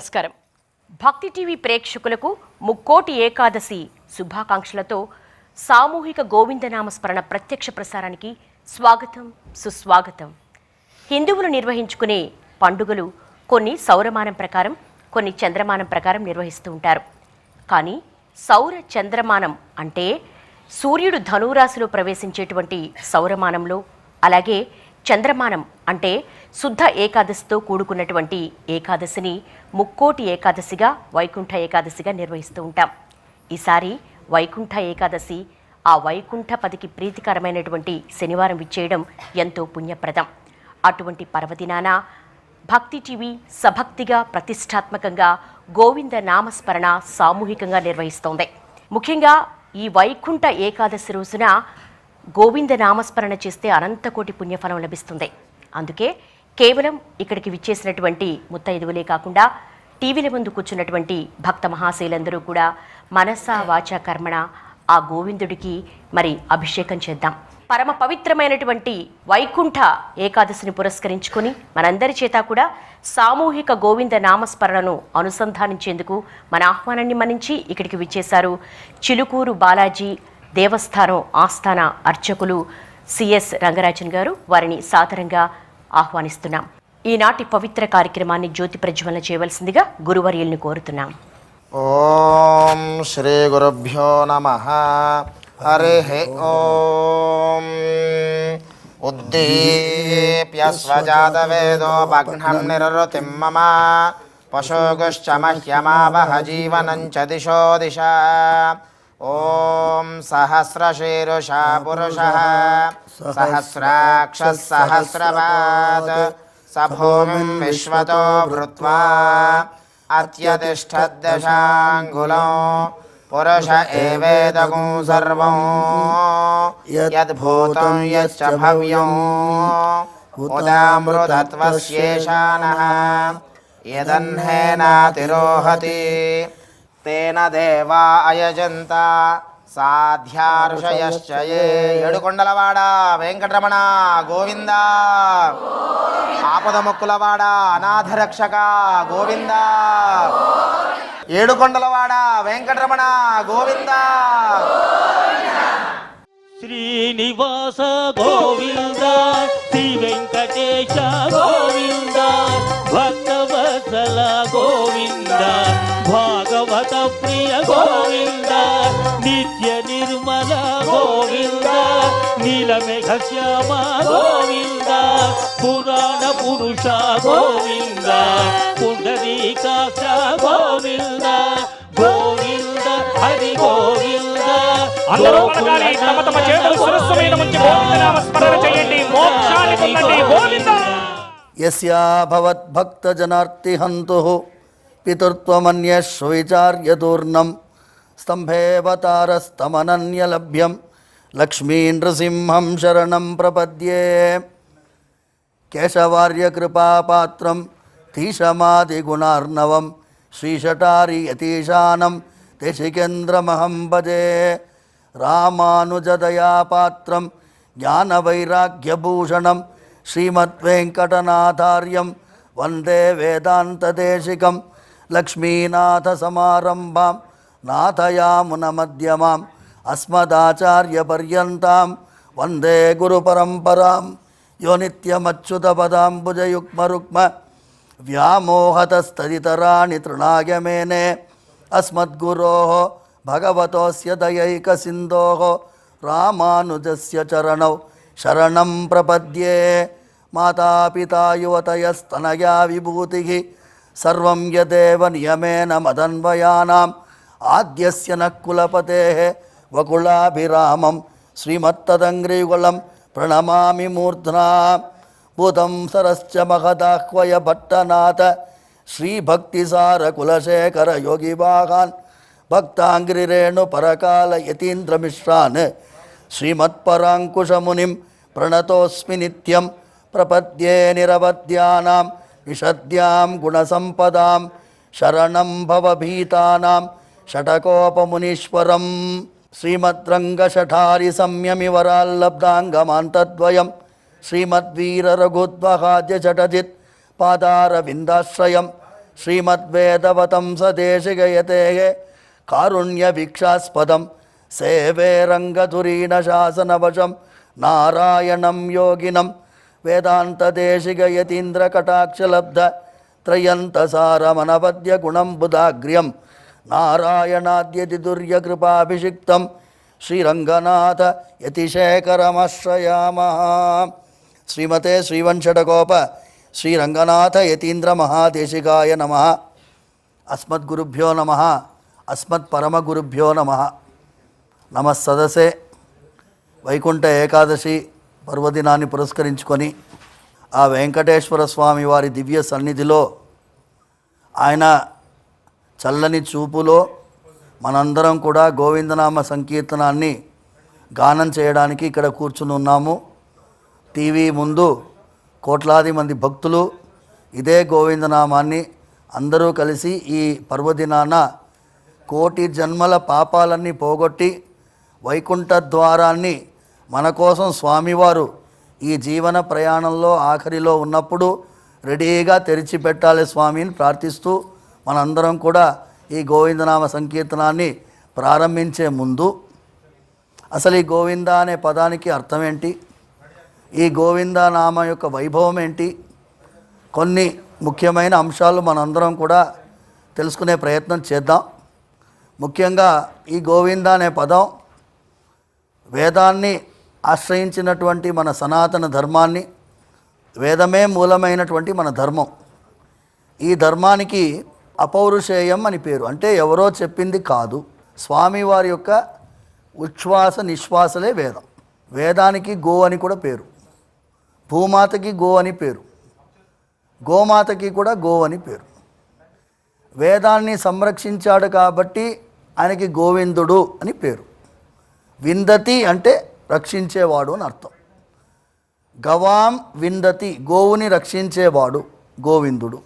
నమస్కారం. భక్తి టీవీ ప్రేక్షకులకు ముక్కోటి ఏకాదశి శుభాకాంక్షలతో సామూహిక గోవిందనామ స్మరణ ప్రత్యక్ష ప్రసారానికి స్వాగతం, సుస్వాగతం. హిందువులు నిర్వహించుకునే పండుగలు కొన్ని సౌరమానం ప్రకారం, కొన్ని చంద్రమానం ప్రకారం నిర్వహిస్తూ ఉంటారు. కానీ సౌర చంద్రమానం అంటే సూర్యుడు ధనురాశిలో ప్రవేశించేటువంటి సౌరమానంలో, అలాగే చంద్రమానం అంటే శుద్ధ ఏకాదశితో కూడుకున్నటువంటి ఏకాదశిని ముక్కోటి ఏకాదశిగా, వైకుంఠ ఏకాదశిగా నిర్వహిస్తూ ఉంటాం. ఈసారి వైకుంఠ ఏకాదశి ఆ వైకుంఠపతికి ప్రీతికరమైనటువంటి శనివారం విచ్చేయడం ఎంతో పుణ్యప్రదం. అటువంటి పర్వదినాన భక్తి టీవీ సభక్తిగా, ప్రతిష్టాత్మకంగా గోవింద నామస్మరణ సామూహికంగా నిర్వహిస్తోంది. ముఖ్యంగా ఈ వైకుంఠ ఏకాదశి రోజున గోవింద నామస్మరణ చేస్తే అనంతకోటి పుణ్యఫలం లభిస్తుంది. అందుకే కేవలం ఇక్కడికి విచ్చేసినటువంటి ముత్తైదువులే కాకుండా టీవీల ముందు కూర్చున్నటువంటి భక్త మహాశైలందరూ కూడా మనసా వాచా కర్మణ ఆ గోవిందుడికి మరి అభిషేకం చేద్దాం. పరమ పవిత్రమైనటువంటి వైకుంఠ ఏకాదశిని పురస్కరించుకొని మనందరి చేత కూడా సామూహిక గోవింద నామస్మరణను అనుసంధానించేందుకు మన ఆహ్వానాన్ని మన్నించి ఇక్కడికి విచ్చేశారు చిలుకూరు బాలాజీ దేవస్థానం ఆస్థాన అర్చకులు సిఎస్ రంగరాజన్ గారు. వారిని సాదరంగా ఆహ్వానిస్తున్నాం. ఈనాటి పవిత్ర కార్యక్రమాన్ని జ్యోతి ప్రజ్వలన చేయవలసిందిగా గురువర్యుల్ని కోరుతున్నాం. ఓం శ్రీ గురుభ్యో నమః. హరి ఓం. ఉద్దీప్య స్వజాతవేదో భగ్నం నిరృతిం మమ పశోగుశ్చ మహ్యమావహ జీవనం చ దిశో దిశ. ఓం సహస్రశీరుషా పురుషః సహస్రాక్షః సహస్రపాద్ స భూమిం విశ్వతో భృత్వా అత్యతిష్ఠద్దశాంగులం పురుష ఏవేదగుం సర్వం యద్భూతం యచ్చ భవ్యం ఉదామృతత్వస్యేషానః యదన్నేనాతిరోహతి తేన దేవా అయజంత సాధ్యార్షయశ్చ ఏ. ఏడుకొండలవాడ వెంకటరమణ గోవింద. ఆపద మొక్కులవాడ అనాథరక్షక గోవింద. ఏడుకొండలవాడ వెంకటరమణ గోవింద. శ్రీనివాస గోవింద, శ్రీ వెంకటేశ గోవింద, భక్తవత్సల గోవింద, భాగవత ప్రియ గోవింద, నిత్య నిర్మల గోవింద, నీలమేఘ శ్యామ గోవింద, పురాణ పురుష గోవింద, పుండరీకాక్ష గోవింద, గోవింద హరి గోవింద. అందరూ పలకాలి, తమ తమ చేతులు శిరస్సు మీద ఉంచి గోవింద నామ స్మరణ చేయండి, మోక్షాన్ని పొందండి. గోవింద. యస్యా భవద్భక్తజనార్తిహంతుః పితృత్వమన్యశ్వవిచార్యదూర్ణం స్తంభేవతారస్తమనన్యలభ్యం లక్ష్మీ నృసింహం శరణం ప్రపద్యే. కేశవార్యకృపాపాత్రం తీషమాదిగుణార్ణవం శ్రీషటారి యతీశానం దేశికేంద్రమహం భజే. రామానుజదయాపాత్రం జ్ఞానవైరాగ్యభూషణం శ్రీమద్వేంకటనాథార్యం వందే వేదాంతదేశికం. లక్ష్మీనాథసమారంభాం నాథయామునమధ్యమాం అస్మదాచార్యపర్యంతాం వందే గురుపరంపరాం. యో నిత్యమచ్యుతపదాంబుజయుగ్మరుక్మ వ్యామోహతస్తదితరాణి తృణాయమేనే అస్మద్గురోః భగవతోస్య దయైకసింధోః రామానుజస్య చరణౌ శరణం ప్రపద్యే. మాతాపితా యువతయస్తనయా విభూతిః సర్వం యదేవ నియమేన మదన్వయానాం ఆద్యస్య నః కులపతేః వకుళాభిరామం శ్రీమత్తదంగ్రీకులం ప్రణమామి మూర్ధ్నా. భూతం సరశ్చ మహదాహ్వయ భట్టనాథ శ్రీభక్తిసార కులశేఖర యోగివాహాన్ భక్తాంగ్రిరేణు పరకాల యతీంద్రమిశ్రాన్ శ్రీమత్పరాంకుశమునిం ప్రణతోస్మి నిత్యం. ప్రపద్యే నిరవద్యానాం నిషద్యాం గుణసంపదాం శరణం భవభీతానాం షటకోపమునీశ్వరం. శ్రీమద్రంగశఠారి సంయమివరాల్లబ్ధాంగమాంతద్వయం శ్రీమద్వీరరఘుద్వహాద్య చటజిత్ పాదారవిందాశ్రయం శ్రీమద్వేదవతంసదేశిగయతే కారుణ్యభిక్షాస్పదం సేవే రంగధురీణ శాసనవశం నారాయణం యోగినం వేదాంతదేశిగయతీంద్రకటాక్షలబ్ధ త్రయంతసారమనపద్య గుణం బుధాగ్ర్యం నారాయణాద్యతి దుర్యకృపాభిషిక్తం శ్రీరంగనాథ యతిశేఖరమాశ్రయామః. శ్రీమతే శ్రీవంశటకోప శ్రీరంగనాథ యతీంద్ర మహాదేశికాయ నమః. అస్మద్గురుభ్యో నమః. అస్మత్పరమగురుభ్యో నమః. నమస్సదసే వైకుంఠ ఏకాదశి పర్వదినాన్ని పురస్కరించుకొని ఆ వెంకటేశ్వర స్వామి వారి దివ్య సన్నిధిలో ఆయన చల్లని చూపులో మనందరం కూడా గోవిందనామ సంకీర్తనాన్ని గానం చేయడానికి ఇక్కడ కూర్చుని ఉన్నాము. టీవీ ముందు కోట్లాది మంది భక్తులు ఇదే గోవిందనామాన్ని అందరూ కలిసి ఈ పర్వదినాన కోటి జన్మల పాపాలన్నీ పోగొట్టి వైకుంఠ ద్వారాన్ని మన కోసం స్వామివారు ఈ జీవన ప్రయాణంలో ఆఖరిలో ఉన్నప్పుడు రెడీగా తెరిచిపెట్టాలి స్వామిని ప్రార్థిస్తూ మనందరం కూడా ఈ గోవిందనామ సంకీర్తనాన్ని ప్రారంభించే ముందు అసలు ఈ గోవింద అనే పదానికి అర్థం ఏంటి, ఈ గోవింద నామ యొక్క వైభవం ఏంటి, కొన్ని ముఖ్యమైన అంశాలు మనందరం కూడా తెలుసుకునే ప్రయత్నం చేద్దాం. ముఖ్యంగా ఈ గోవింద అనే పదం వేదాన్ని ఆశ్రయించినటువంటి మన సనాతన ధర్మాన్ని, వేదమే మూలమైనటువంటి మన ధర్మం, ఈ ధర్మానికి అపౌరుషేయం అని పేరు. అంటే ఎవరో చెప్పింది కాదు, స్వామివారి యొక్క ఉచ్ఛ్వాస నిశ్వాసలే వేదం. వేదానికి గో అని కూడా పేరు, భూమాతకి గో అని పేరు, గోమాతకి కూడా గో అని పేరు. వేదాన్ని సంరక్షించాడు కాబట్టి ఆయనకి గోవిందుడు అని పేరు. విందతి అంటే రక్షించేవాడు అని అర్థం. గవాం విందతి, గోవుని రక్షించేవాడు గోవిందుడు.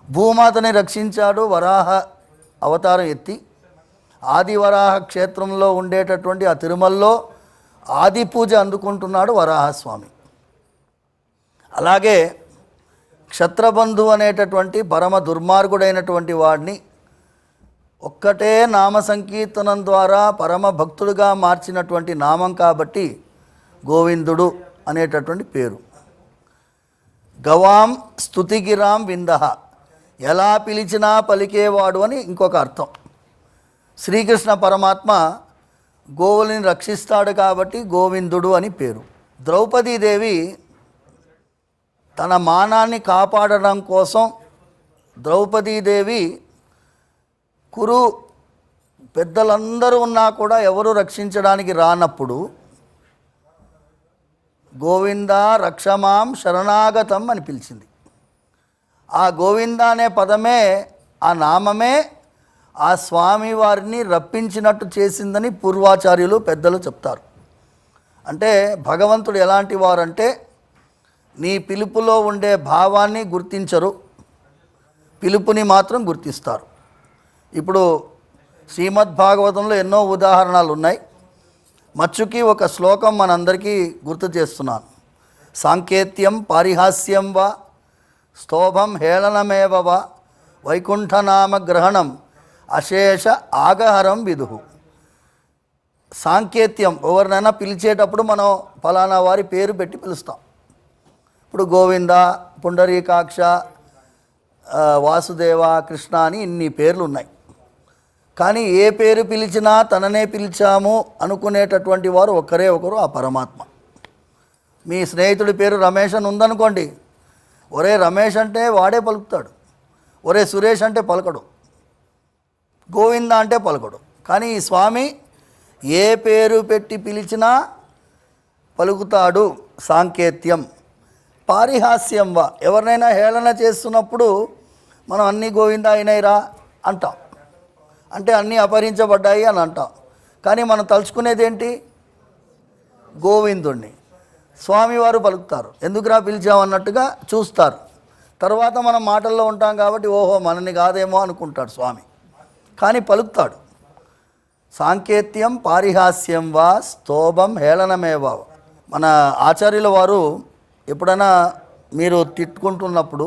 భూమాతని రక్షించాడు, వరాహ అవతారం ఎత్తి ఆదివరాహ క్షేత్రంలో ఉండేటటువంటి ఆ తిరుమలలో ఆది పూజ అందుకుంటున్నాడు వరాహస్వామి. అలాగే క్షత్రబంధు అనేటటువంటి పరమ దుర్మార్గుడైనటువంటి వాడిని ఒక్కటే నామ సంకీర్తనం ద్వారా పరమ భక్తుడుగా మార్చినటువంటి నామం కాబట్టి గోవిందుడు అనేటటువంటి పేరు. గవాం స్తుతిగిరాం విందహ, ఎలా పిలిచినా పలికేవాడు అని ఇంకొక అర్థం. శ్రీకృష్ణ పరమాత్మ గోవుల్ని రక్షిస్తాడు కాబట్టి గోవిందుడు అని పేరు. ద్రౌపదీదేవి తన మానాన్ని కాపాడడం కోసం ద్రౌపదీదేవి కురు పెద్దలందరూ ఉన్నా కూడా ఎవరు రక్షించడానికి రానప్పుడు గోవింద రక్షమాం శరణాగతం అని పిలిచింది. ఆ గోవింద అనే పదమే, ఆ నామమే ఆ స్వామి వారిని రప్పించినట్టు చేసిందని పూర్వాచార్యులు పెద్దలు చెప్తారు. అంటే భగవంతుడు ఎలాంటి వారంటే నీ పిలుపులో ఉండే భావాన్ని గుర్తించరు, పిలుపుని మాత్రం గుర్తిస్తారు. ఇప్పుడు శ్రీమద్భాగవతంలో ఎన్నో ఉదాహరణలు ఉన్నాయి. మచ్చుకి ఒక శ్లోకం మనందరికీ గుర్తు చేస్తున్నాను. సాంకేత్యం పారిహాస్యం వా స్తోభం హేళనమేవ వా వైకుంఠనామ గ్రహణం అశేష ఆగహరం విదుహు. సాంకేత్యం, ఎవరినైనా పిలిచేటప్పుడు మనం ఫలానా వారి పేరు పెట్టి పిలుస్తాం. ఇప్పుడు గోవింద, పుండరీకాక్ష, వాసుదేవ, కృష్ణ అని ఇన్ని పేర్లు ఉన్నాయి. కానీ ఏ పేరు పిలిచినా తననే పిలిచాము అనుకునేటటువంటి వారు ఒక్కరే ఒకరు, ఆ పరమాత్మ. మీ స్నేహితుడి పేరు రమేష్ అని ఉందనుకోండి, ఒరే రమేష్ అంటే వాడే పలుకుతాడు, ఒరే సురేష్ అంటే పలకడు, గోవింద అంటే పలకడు. కానీ ఈ స్వామి ఏ పేరు పెట్టి పిలిచినా పలుకుతాడు. సాంకేత్యం. పారిహాస్యం వా, ఎవరినైనా హేళన చేస్తున్నప్పుడు మనం అన్నీ గోవింద అయినాయిరా అంటాం, అంటే అన్నీ అపహరించబడ్డాయి అని అంటాం. కానీ మనం తలుచుకునేది ఏంటి? గోవిందుణ్ణి. స్వామివారు పలుకుతారు, ఎందుకురా పిలిచామన్నట్టుగా చూస్తారు. తర్వాత మనం మాటల్లో ఉంటాం కాబట్టి ఓహో మనని కాదేమో అనుకుంటాడు స్వామి, కానీ పలుకుతాడు. సాంకేత్యం పారిహాస్యం వా స్తోభం హేళనమేవా. మన ఆచార్యుల వారు ఎప్పుడైనా మీరు తిట్టుకుంటున్నప్పుడు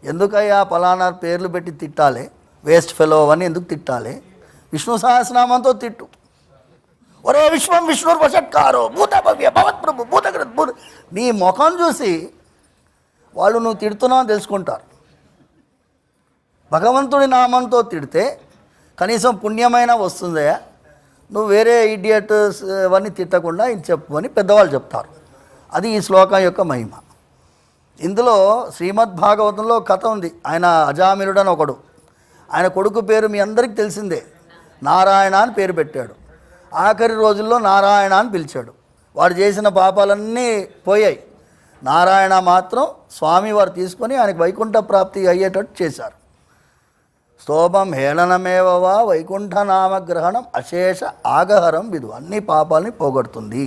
ఎందుకయ్యా పలానా పేర్లు పెట్టి తిట్టాలి, వేస్ట్ ఫెలో అని ఎందుకు తిట్టాలి? విష్ణు సహస్రనామంతో తిట్టు. ఒరే విశ్వం విష్ణుర్వషట్కారో భూత భవ్య భవత్ ప్రభు భూతగ్రత్ భూత, నీ ముఖం చూసి వాళ్ళు నువ్వు తిడుతున్నావు తెలుసుకుంటారు. భగవంతుడి నామంతో తిడితే కనీసం పుణ్యమైనా వస్తుందయా. నువ్వు వేరే ఇడియట్ అవన్నీ తిట్టకుండా ఇది చెప్పు అని పెద్దవాళ్ళు చెప్తారు. అది ఈ శ్లోకం యొక్క మహిమ. ఇందులో శ్రీమద్ భాగవతంలో కథ ఉంది. ఆయన అజామినుడు అని ఒకడు, ఆయన కొడుకు పేరు మీ అందరికీ తెలిసిందే, నారాయణ అని పేరు పెట్టాడు. ఆఖరి రోజుల్లో నారాయణ అని పిలిచాడు. వాడు చేసిన పాపాలన్నీ పోయాయి. నారాయణ మాత్రం స్వామివారు తీసుకొని ఆయనకు వైకుంఠ ప్రాప్తి అయ్యేటట్టు చేశారు. స్తోభం హేళనమేవవా వైకుంఠ నామగ్రహణం అశేష ఆగహరం విధు, అన్ని పాపాలని పోగొడుతుంది.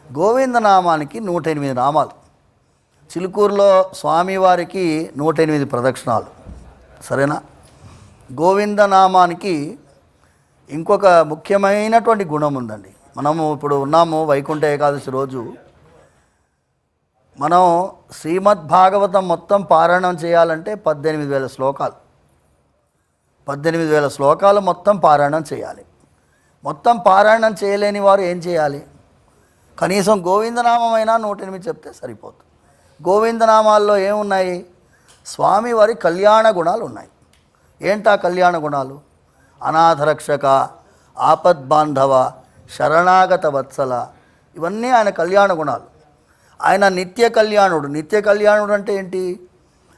గోవిందనామానికి 108 నామాలు. చిలుకూరులో స్వామివారికి 108 ప్రదక్షిణాలు. సరేనా? గోవిందనామానికి ఇంకొక ముఖ్యమైనటువంటి గుణం ఉందండి. మనము ఇప్పుడు ఉన్నాము వైకుంఠ ఏకాదశి రోజు. మనం శ్రీమద్ భాగవతం మొత్తం పారాయణం చేయాలంటే 18,000 శ్లోకాలు. 18,000 శ్లోకాలు మొత్తం పారాయణం చేయాలి. మొత్తం పారాయణం చేయలేని వారు ఏం చేయాలి? కనీసం గోవిందనామమైనా 108 చెప్తే సరిపోతుంది. గోవిందనామాల్లో ఏమున్నాయి? స్వామివారి కళ్యాణ గుణాలు ఉన్నాయి. ఏంటా కళ్యాణ గుణాలు? అనాథరక్షక, ఆపద్బాంధవ, శరణాగత వత్సల, ఇవన్నీ ఆయన కళ్యాణ గుణాలు. ఆయన నిత్య కళ్యాణుడు. నిత్య కళ్యాణుడు అంటే ఏంటి?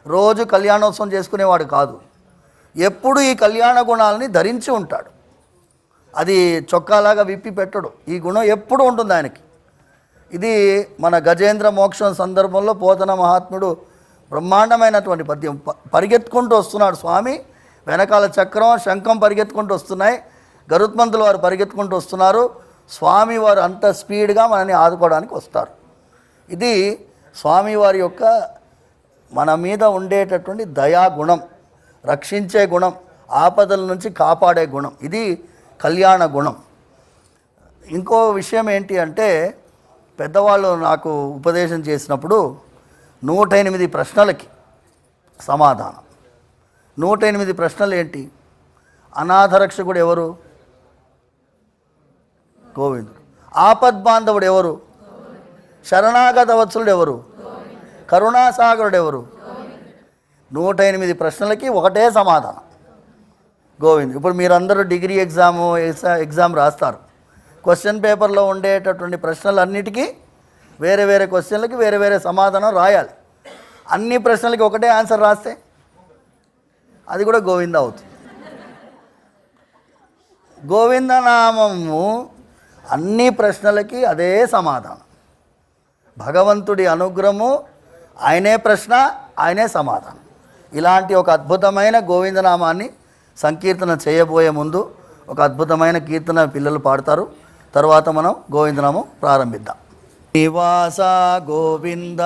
రోజు కళ్యాణోత్సవం చేసుకునేవాడు కాదు, ఎప్పుడు ఈ కళ్యాణ గుణాలని ధరించి ఉంటాడు. అది చొక్కాలాగా విప్పి పెట్టడు. ఈ గుణం ఎప్పుడు ఉంటుంది ఆయనకి. ఇది మన గజేంద్ర మోక్షం సందర్భంలో పోతన మహాత్ముడు బ్రహ్మాండమైనటువంటి పద్యం. పరిగెత్తుకుంటూ వస్తున్నాడు స్వామి, వెనకాల చక్రం శంఖం పరిగెత్తుకుంటూ వస్తున్నాయి, గరుత్మంతులు వారు పరిగెత్తుకుంటూ వస్తున్నారు. స్వామివారు అంత స్పీడ్గా మనని ఆదుకోవడానికి వస్తారు. ఇది స్వామివారి యొక్క మన మీద ఉండేటటువంటి దయాగుణం, రక్షించే గుణం, ఆపదల నుంచి కాపాడే గుణం. ఇది కళ్యాణ గుణం. ఇంకో విషయం ఏంటి అంటే, పెద్దవాళ్ళు నాకు ఉపదేశం చేసినప్పుడు 108 ప్రశ్నలకి సమాధానం. 108 ప్రశ్నలు ఏంటి? అనాథరక్షకుడు ఎవరు? గోవిందుడు. ఆపద్బాంధవుడు ఎవరు? శరణాగత వత్సలుడు ఎవరు? కరుణాసాగరుడు ఎవరు? 108 ప్రశ్నలకి ఒకటే సమాధానం, గోవింద్. ఇప్పుడు మీరందరూ డిగ్రీ ఎగ్జామ్ రాస్తారు. క్వశ్చన్ పేపర్లో ఉండేటటువంటి ప్రశ్నలన్నిటికీ వేరే వేరే క్వశ్చన్లకి వేరే వేరే సమాధానం రాయాలి. అన్ని ప్రశ్నలకి ఒకటే ఆన్సర్ రాస్తే అది కూడా గోవింద అవుతుంది. గోవిందనామము అన్ని ప్రశ్నలకి అదే సమాధానం. భగవంతుడి అనుగ్రహము, ఆయనే ప్రశ్న, ఆయనే సమాధానం. ఇలాంటి ఒక అద్భుతమైన గోవిందనామాన్ని సంకీర్తన చేయబోయే ముందు ఒక అద్భుతమైన కీర్తన పిల్లలు పాడతారు. తర్వాత మనం గోవిందనామం ప్రారంభిద్దాం. శ్రీనివాస గోవింద,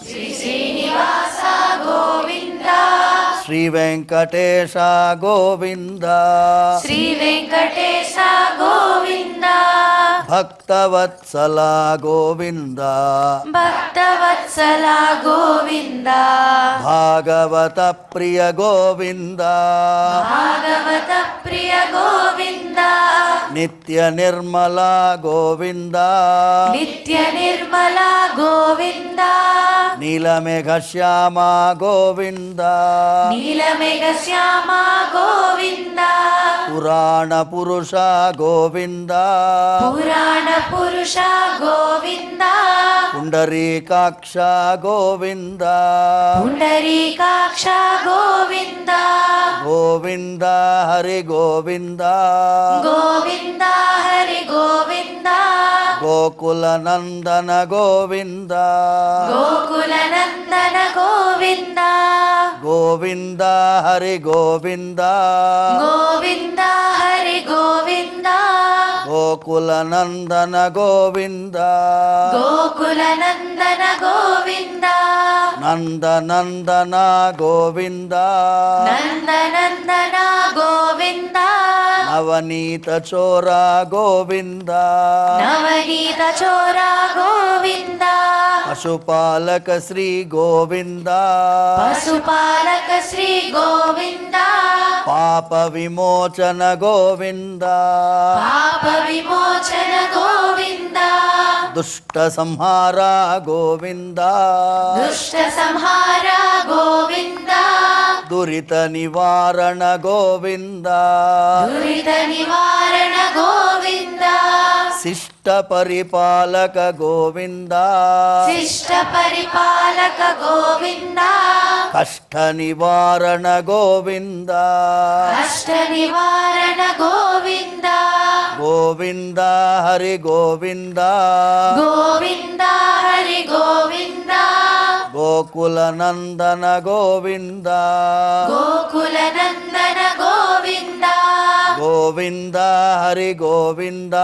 శ్రీనివాస గోవింద, శ్రీ వెంకటేశ గోవింద, శ్రీ వెంకటేశ గోవింద, భక్తవత్సల గోవింద, భక్తవత్సల గోవింద, భాగవత ప్రియ గోవింద, భాగవత ప్రియ గోవింద, నిత్య నిర్మల గోవింద, నిత్య నిర్మల గోవింద, నీలమేఘ శ్యామ గోవింద, నీలమేఘ శ్యామ గోవింద, పురాణ పురుష గోవింద, పురాణ పురుష గోవింద, పుండరీకాక్ష గోవింద, పుండరీకాక్ష గోవింద, గోవింద హరి గోవింద, గోవింద హరి గోవింద, గోకుల నందన గోవింద, గోకుల నందన గోవింద, గోవింద హరి గోవింద, గోవింద హరి గోవింద, గోకుల నందన గోవింద, గోకుల నందన గోవింద, నందనందన గోవింద, నందనందన గోవింద, నవనీత చోర గోవింద, నవనీత చోర గోవింద, పశుపాలక శ్రీ గోవింద పశుపాలక శ్రీ గోవింద పాప విమోచన గోవింద పాప విమోచన గోవింద దుష్ట సంహార గోవింద దుష్ట సంహార గోవింద దురిత నివారణ గోవింద దురిత నివారణ గోవింద శిష్ట పరిపాలక గోవింద శిష్ట పరిపాలక గోవింద కష్ట నివారణ గోవింద కష్ట నివారణ గోవింద గోవింద హరి గోవింద గోవింద హరి గోవింద గోకుల నందన గోవింద గోకుల నందన గోవింద గోవింద హరి గోవింద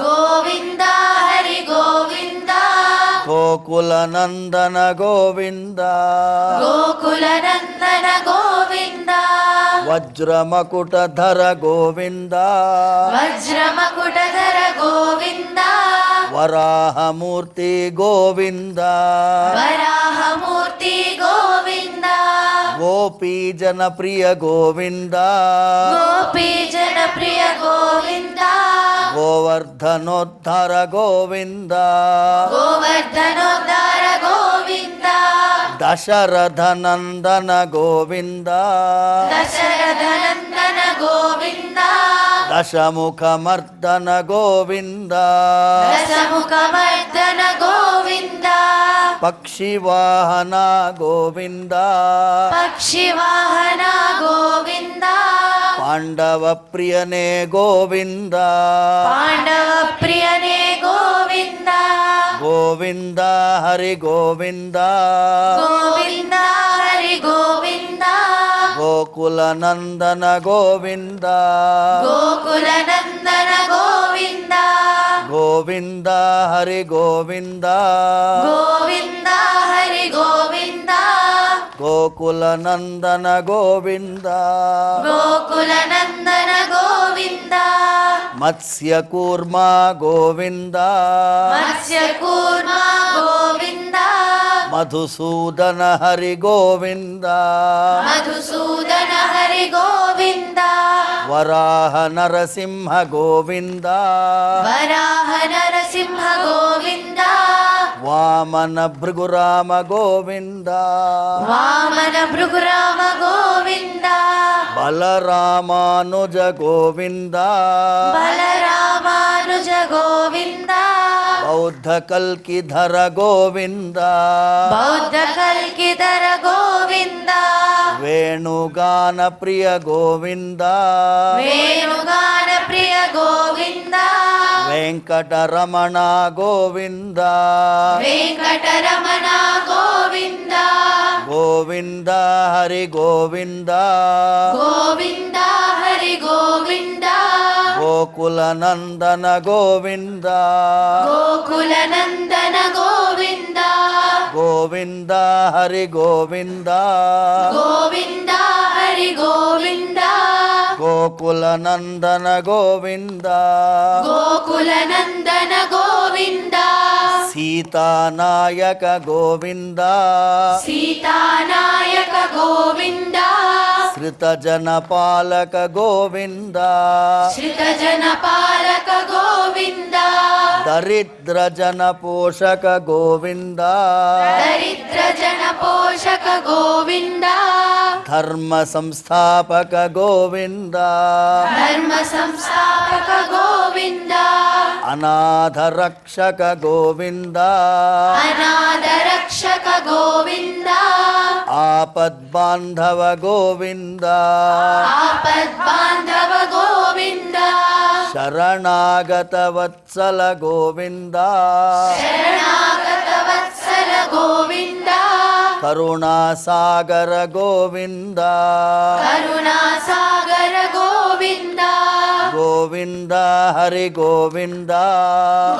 గోవింద హరి గోవింద గోకుల నందన గోవింద గోకుల నందన గోవింద వజ్రమకుటధర గోవింద వజ్రమకుటధర గోవింద వరాహమూర్తి గోవింద వరాహమూర్తి గోవింద గోపీ జనప్రియ గోవింద గోపీ జనప్రియ గోవింద గోవర్ధనోద్ధర గోవింద గోవర్ధనోద్ధార గోవింద దశరథ నందన గోవింద దశరథ నందన గోవింద దశముఖ మర్దన గోవింద దశముఖమర్దన గోవింద పక్షి వాహన గోవింద పక్షివాహన గోవింద పాండవ ప్రియనే గోవింద పాండవ ప్రియనే గోవింద గోవింద హరి గోవింద గోవింద హరి గోవింద గోకుల నందన గోవింద గోకుల నందన గోవింద గోవింద హరి గోవింద గోవింద హరి గోవింద గోకుల నందన గోవింద గోకుల నందన గోవింద మత్స్య కూర్మ గోవింద మత్స్య కూర్మ గోవింద మధుసూదన హరి గోవింద మధుసూదన హరి గోవింద వరాహ నరసింహ గోవింద వరాహ నరసింహ గోవింద వామన భృగురామ గోవింద వామన భృగురామ గోవింద బలరామానుజ గోవింద బలరామానుజ గోవింద బౌద్ధ కల్కిధర గోవింద బౌద్ధ కల్కిధర గోవింద వేణుగాన ప్రియ గోవింద వేణుగాన ప్రియ గోవింద వెంకటరమణ గోవింద వెంకటరమణ గోవింద గోవింద హరి గోవింద గోవింద హరి గోవింద గోకుల నందన గోవింద గోకుల నందన గోవింద గోవింద హరి గోవింద గోవింద హరి గోవింద గోకుల నందన గోవింద గోకుల నందన గోవింద సీతానాయక గోవింద సీతానాయక గోవింద శ్రితజన పాలక గోవింద శ్రితజన పాలక గోవింద దరిద్ర జన పోషక గోవింద దరిద్ర జన పోషక గోవింద ధర్మ సంస్థాపక గోవింద ధర్మ సంస్థాపక గోవింద అనాథ రక్షక గోవింద అనాథ రక్షక గోవింద ఆపద్బాంధవ గోవింద ఆపద్బాంధవ గోవింద శరణాగత వత్సల గోవింద శరణాగత వత్సల గోవింద కరుణాసాగర గోవింద కరుణాసాగర గోవింద గోవింద హరి గోవింద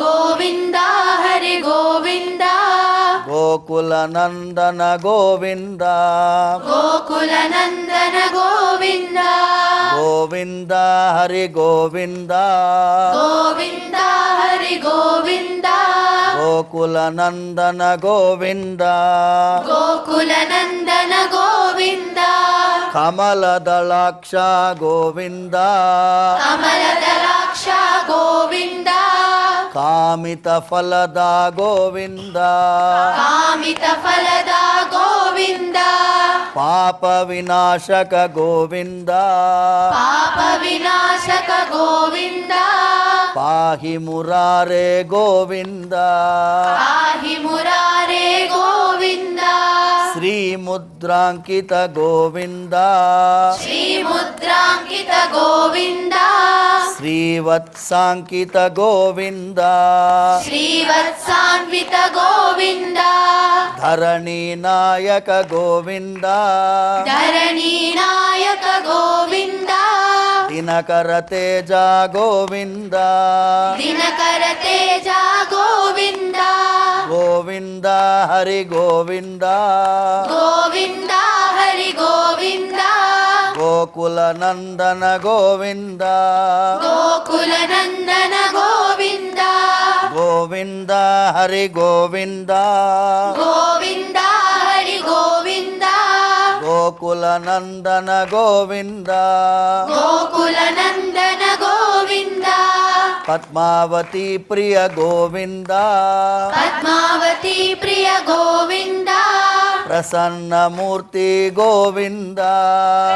గోవింద హరి గోవింద గోకుల నందన గోవింద గోకుల నందన గోవింద గోవింద హరి గోవింద గోవింద హరి గోవింద గోకులనందన గోవింద గోకులనందన గోవింద కమలదళాక్ష గోవింద కమలదళాక్ష గోవింద కామిత ఫలద గోవింద కామిత ఫలద గోవింద పాప వినాశక గోవింద పాప వినాశక గోవింద పాహి మురారే గోవింద పాహి మురారే గోవింద శ్రీముద్రాంకిత గోవింద శ్రీముద్రాంకిత గోవింద శ్రీవత్సాంకిత గోవింద శ్రీవత్సాన్విత గోవింద ధరణీ నాయక గోవింద ధరణీ నాయక గోవింద దినకర తేజ గోవింద దినకర తేజ గోవింద గోవింద హరి గోవింద గోవింద హరి గోవింద గోకుల నందన గోవింద గోకుల నందన గోవింద గోవింద హరి గోవింద గోవింద హరి గోవింద గోకుల నందన గోవింద గోకుల నందన గోవింద పద్మావతి ప్రియ గోవింద పద్మావతి ప్రియ గోవింద ప్రసన్నమూర్తి గోవింద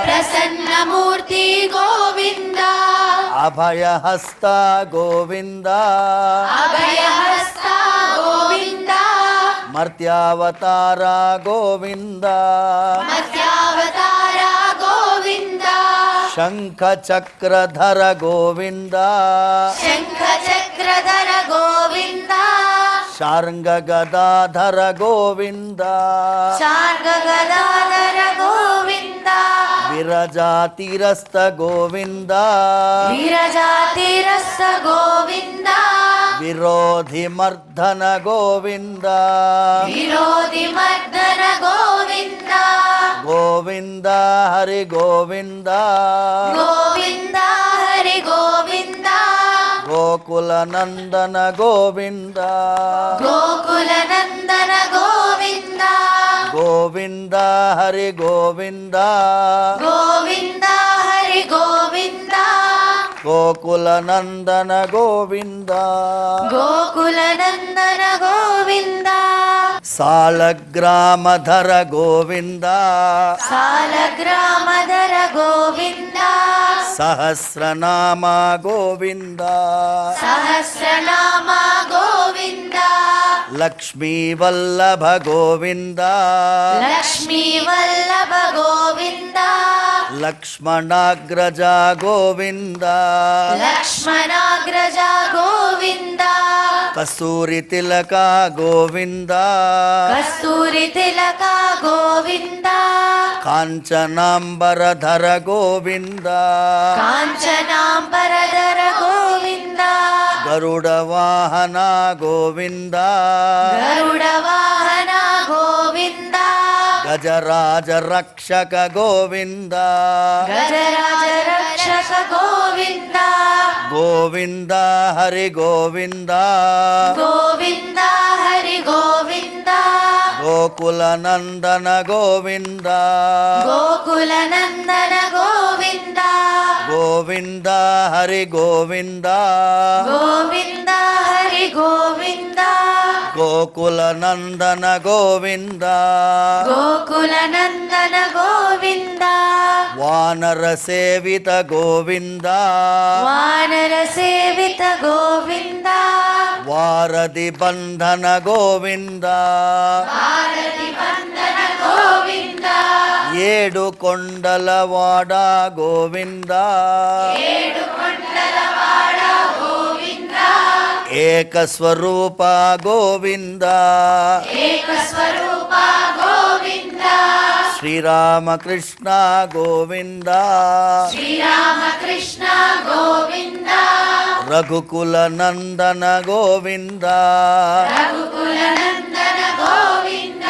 ప్రసన్నమూర్తి గోవింద అభయహస్త గోవింద అభయహస్త గోవింద మర్త్యావతార గోవింద మత్స్యావతార గోవింద శంఖ చక్రధర గోవింద శంఖ చక్రధర గోవింద శార్ంగ గదాధర గోవింద శార్గ గదాధర గోవింద విరజాతిరస్త గోవింద విరజాతిరస్స గోవింద విరోధి మర్ధన గోవింద విరోధి మర్దన గోవింద గోవింద హరి గోవింద గోవింద హరి గోవింద గోకుల నందన గోవింద గోకుల నందన గోవింద గోవింద హరి గోవింద గోవింద హరి గోవింద గోకుల నందన గోవింద గోకుల నందన గోవింద సాలగ్రామధర గోవింద సాలగ్రామధర గోవింద సహస్రనామ గోవింద సహస్రనామ గోవింద లక్ష్మీ వల్లభ గోవింద లక్ష్మీ వల్లభ గోవింద లక్ష్మణాగ్రజ గోవింద లక్ష్మణాగ్రజ గోవింద కస్తూరి తిలక గోవింద కస్తూరి తిలక గోవింద కాంచనాంబరధర గోవింద కాంచనాంబరధర గోవింద గరుడ వాహన గోవింద గరుడ వాహన గోవింద గజరాజ రక్షక గోవింద గజరాజ రక్షక గోవింద గోవింద హరి గోవింద గోవింద హరి గోవింద గోకుల నందన గోవింద గోకుల నందన గోవింద గోవింద హరి గోవింద గోవింద హరి గోవింద గోకుల నందన గోవింద గోకుల నందన గోవింద వానర సేవిత గోవింద వానర సేవిత గోవింద వారధి బంధన గోవింద భారతి వందన గోవింద ఏడు కొండల వాడ గోవింద ఏడు కొండలవాడ గోవింద ఏక స్వరూప గోవింద ఏక స్వరూప గోవింద శ్రీరామకృష్ణ గోవింద శ్రీరామకృష్ణ గోవింద రఘుకుల నందన గోవింద రఘుకుల నందన గోవింద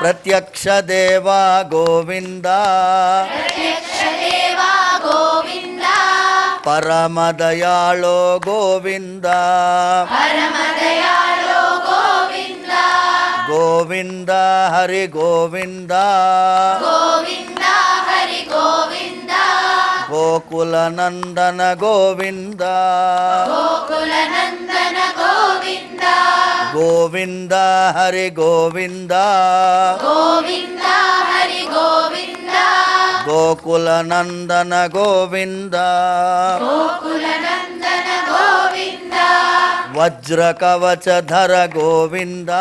ప్రత్యక్ష దేవ గోవింద ప్రత్యక్ష దేవా గోవింద పరమదయాళో గోవింద పరమ దయాళో గోవింద గోవింద హరి గోవింద గోవింద హరి గోవింద గోకుల నందన గోవింద గోకుల నందన గోవింద గోవింద హరి గోవింద గోవింద హరి గోవింద గోకుల నందన గోవింద గోకుల నందన గోవింద వజ్ర కవచధర గోవింద